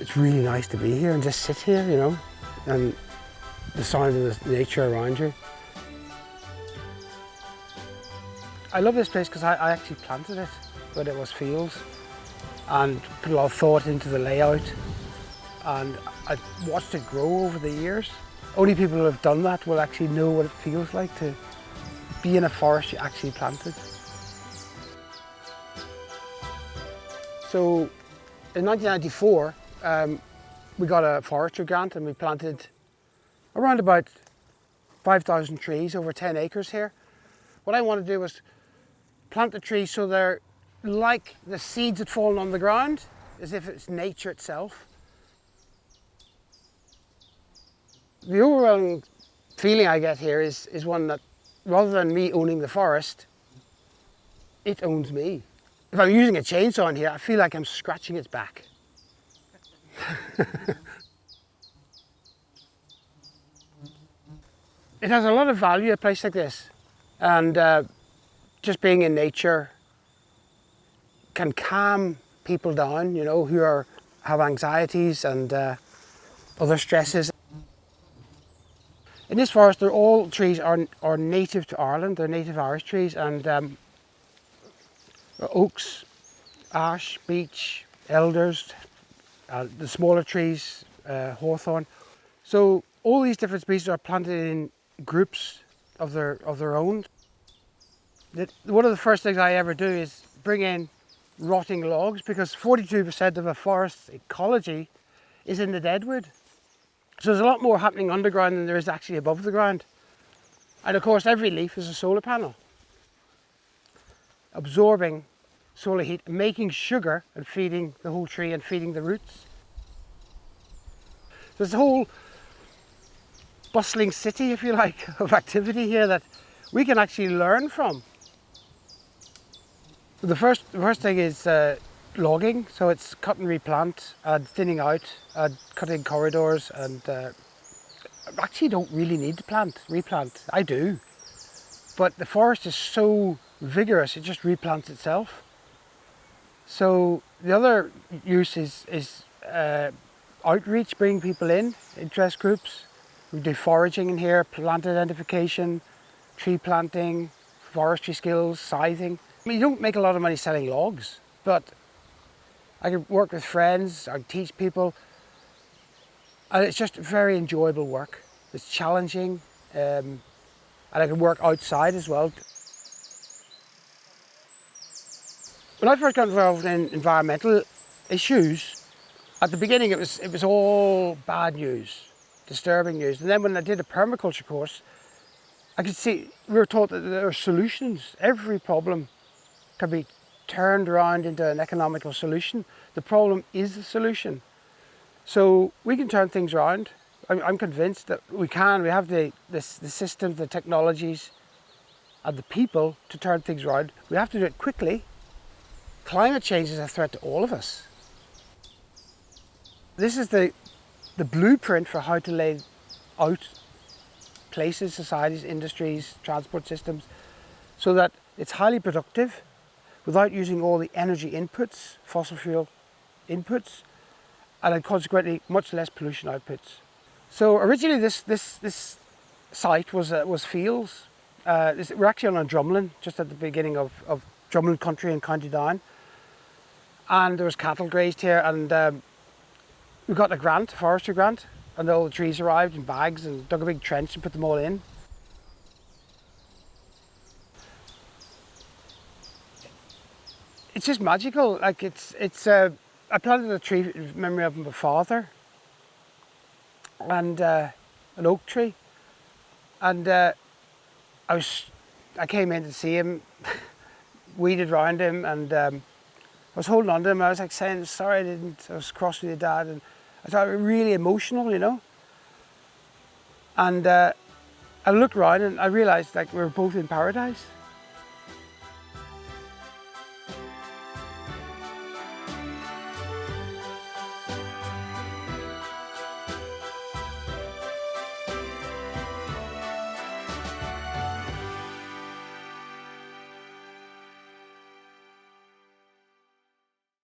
It's really nice to be here and just sit here, you know, and the sound of the nature around you. I love this place because I actually planted it when it was fields and put a lot of thought into the layout, and I watched it grow over the years. Only people who have done that will actually know what it feels like to be in a forest you actually planted. So in 1994, we got a forestry grant and we planted around about 5,000 trees over 10 acres here. What I wanted to do was plant the trees so they're like the seeds that fallen on the ground, as if it's nature itself. The overwhelming feeling I get here is one that rather than me owning the forest, it owns me. If I'm using a chainsaw in here, I feel like I'm scratching its back. It has a lot of value, a place like this, and just being in nature can calm people down, you know, who have anxieties and other stresses. In this forest, all trees are native to Ireland. They're native Irish trees, and oaks, ash, beech, elders, the smaller trees, hawthorn. So all these different species are planted in groups of their own. One of the first things I ever do is bring in rotting logs, because 42% of a forest's ecology is in the deadwood. So there's a lot more happening underground than there is actually above the ground. And of course every leaf is a solar panel, absorbing solar heat, making sugar and feeding the whole tree and feeding the roots. There's a whole bustling city, if you like, of activity here that we can actually learn from. The first thing is logging, so it's cut and replant and thinning out and cutting corridors, and I actually don't really need to replant. I do, but the forest is so vigorous, it just replants itself. So the other use is outreach, bringing people in, interest groups. We do foraging in here, plant identification, tree planting, forestry skills, scything. I mean, you don't make a lot of money selling logs, but I can work with friends, I can teach people, and it's just very enjoyable work. It's challenging, and I can work outside as well. When I first got involved in environmental issues, at the beginning it was all bad news, disturbing news. And then when I did a permaculture course, I could see, we were taught that there are solutions. Every problem can be turned around into an economical solution. The problem is the solution. So we can turn things around. I'm convinced that we can. We have the systems, the technologies, and the people to turn things around. We have to do it quickly. Climate change is a threat to all of us. This is the blueprint for how to lay out places, societies, industries, transport systems, so that it's highly productive without using all the energy inputs, fossil fuel inputs, and then consequently much less pollution outputs. So originally this site was fields. We're actually on drumlin, just at the beginning of drumlin country in County Down. And there was cattle grazed here, and we got a forestry grant, and all the trees arrived in bags and dug a big trench and put them all in. It's just magical. Like I planted a tree in memory of my father, and an oak tree, and I came in to see him, weeded around him, and I was holding on to him. I was like saying, sorry, I was cross with your dad, and I thought it was really emotional, you know. And I looked around and I realised like we were both in paradise.